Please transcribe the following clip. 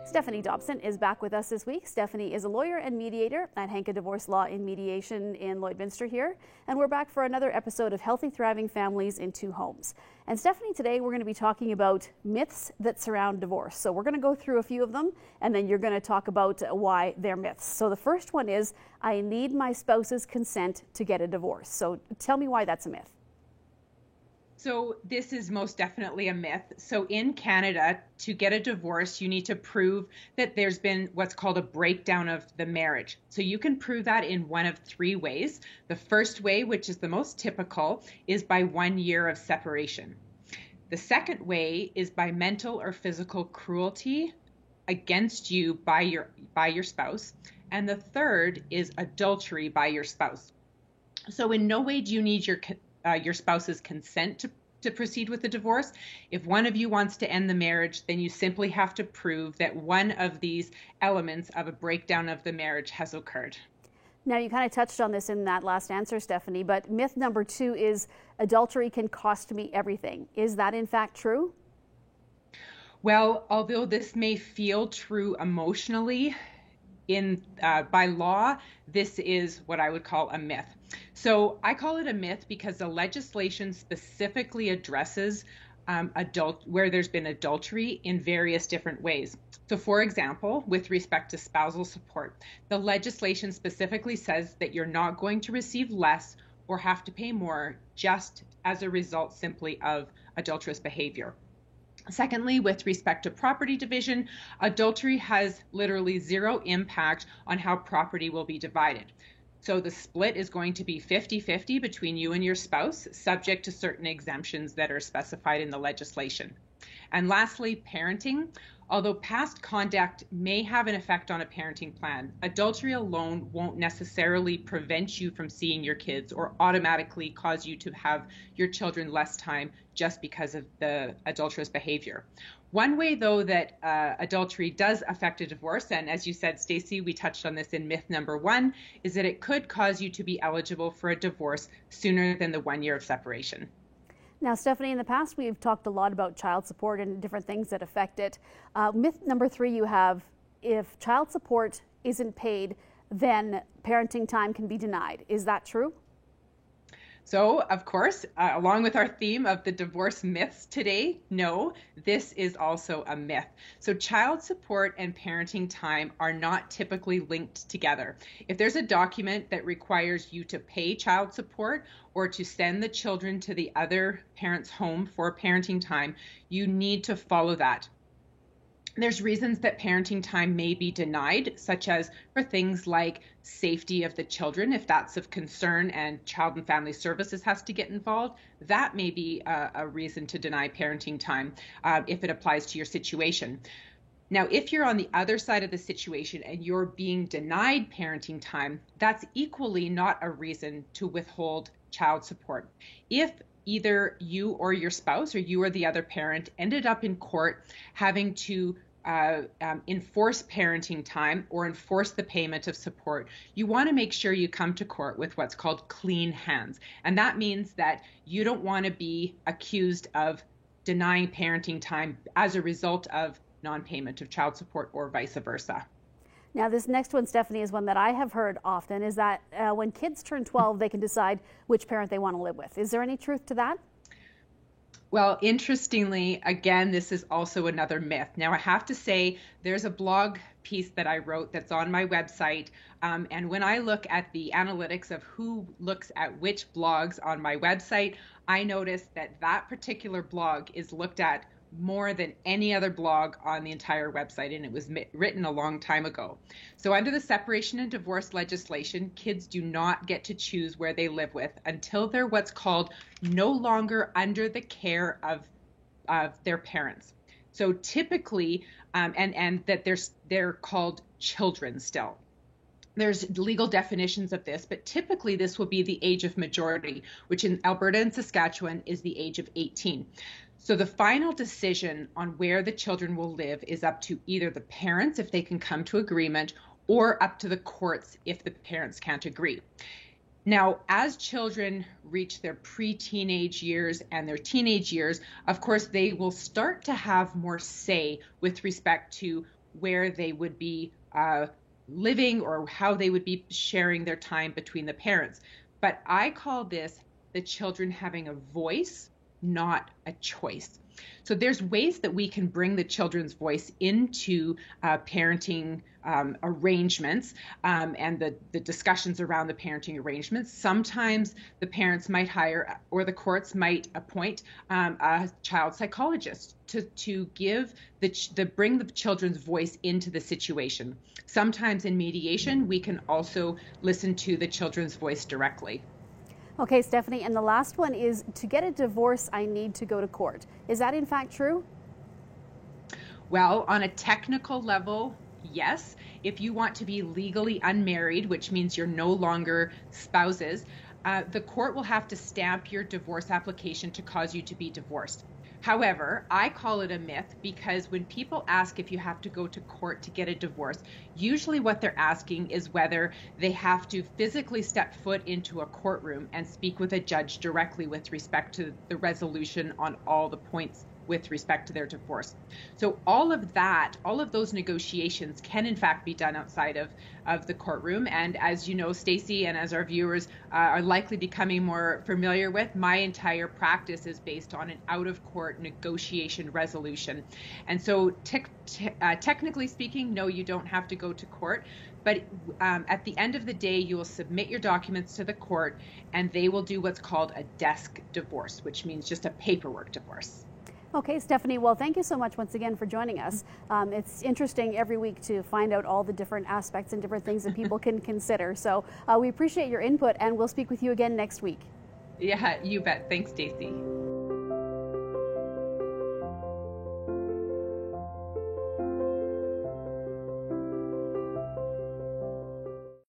Stephanie Dobson is back with us this week. Stephanie is a lawyer and mediator at Hanka Divorce Law and Mediation in Lloydminster here. And we're back for another episode of Healthy Thriving Families in Two Homes. And Stephanie, today we're going to be talking about myths that surround divorce. So we're going to go through a few of them, and then you're going to talk about why they're myths. So the first one is, I need my spouse's consent to get a divorce. So tell me why that's a myth. So this is most definitely a myth. So in Canada, to get a divorce, you need to prove that there's been what's called a breakdown of the marriage. So you can prove that in one of three ways. The first way, which is the most typical, is by 1 year of separation. The second way is by mental or physical cruelty against you by your spouse. And the third is adultery by your spouse. So in no way do you need your spouse's consent to proceed with the divorce. If one of you wants to end the marriage, then you simply have to prove that one of these elements of a breakdown of the marriage has occurred. Now, you kind of touched on this in that last answer, Stephanie, but myth number 2 is adultery can cost me everything. Is that in fact true? Well, although this may feel true emotionally, by law, this is what I would call a myth. So I call it a myth because the legislation specifically addresses where there's been adultery in various different ways. So for example, with respect to spousal support, the legislation specifically says that you're not going to receive less or have to pay more just as a result simply of adulterous behavior. Secondly, with respect to property division, adultery has literally zero impact on how property will be divided. So the split is going to be 50-50 between you and your spouse, subject to certain exemptions that are specified in the legislation. And lastly, parenting. Although past conduct may have an effect on a parenting plan, adultery alone won't necessarily prevent you from seeing your kids or automatically cause you to have your children less time just because of the adulterous behavior. One way, though, that adultery does affect a divorce, and as you said, Stacey, we touched on this in myth number 1, is that it could cause you to be eligible for a divorce sooner than the 1 year of separation. Now, Stephanie, in the past, we've talked a lot about child support and different things that affect it. Myth number 3, you have, if child support isn't paid, then parenting time can be denied. Is that true? So, of course, along with our theme of the divorce myths today, no, this is also a myth. So child support and parenting time are not typically linked together. If there's a document that requires you to pay child support or to send the children to the other parent's home for parenting time, you need to follow that. There's reasons that parenting time may be denied, such as for things like safety of the children, if that's of concern and Child and Family Services has to get involved. That may be a reason to deny parenting time if it applies to your situation. Now, if you're on the other side of the situation and you're being denied parenting time, that's equally not a reason to withhold child support. If either you or your spouse or you or the other parent ended up in court having to enforce parenting time or enforce the payment of support, you want to make sure you come to court with what's called clean hands. And that means that you don't want to be accused of denying parenting time as a result of non-payment of child support or vice versa. Now, this next one, Stephanie, is one that I have heard often, is that when kids turn 12, they can decide which parent they want to live with. Is there any truth to that? Well, interestingly, again, this is also another myth. Now, I have to say, there's a blog piece that I wrote that's on my website. And when I look at the analytics of who looks at which blogs on my website, I noticed that that particular blog is looked at more than any other blog on the entire website, and it was written a long time ago. So under the separation and divorce legislation, kids do not get to choose where they live with until they're what's called no longer under the care of their parents. So typically, and that they're called children still. There's legal definitions of this, but typically this will be the age of majority, which in Alberta and Saskatchewan is the age of 18. So the final decision on where the children will live is up to either the parents if they can come to agreement or up to the courts if the parents can't agree. Now, as children reach their pre-teenage years and their teenage years, of course, they will start to have more say with respect to where they would be living or how they would be sharing their time between the parents. But I call this the children having a voice, not a choice. So there's ways that we can bring the children's voice into parenting arrangements and the discussions around the parenting arrangements. Sometimes the parents might hire or the courts might appoint a child psychologist to give bring the children's voice into the situation. Sometimes in mediation, we can also listen to the children's voice directly. Okay, Stephanie, and the last one is, to get a divorce, I need to go to court. Is that in fact true? Well, on a technical level, yes. If you want to be legally unmarried, which means you're no longer spouses, the court will have to stamp your divorce application to cause you to be divorced. However, I call it a myth because when people ask if you have to go to court to get a divorce, usually what they're asking is whether they have to physically step foot into a courtroom and speak with a judge directly with respect to the resolution on all the points with respect to their divorce. So all of those negotiations can in fact be done outside of the courtroom. And as you know, Stacey, and as our viewers are likely becoming more familiar with, my entire practice is based on an out-of-court negotiation resolution. And so technically speaking, no, you don't have to go to court. But at the end of the day, you will submit your documents to the court and they will do what's called a desk divorce, which means just a paperwork divorce. Okay, Stephanie, well, thank you so much once again for joining us. It's interesting every week to find out all the different aspects and different things that people can consider. So we appreciate your input, and we'll speak with you again next week. Yeah, you bet. Thanks, Stacey.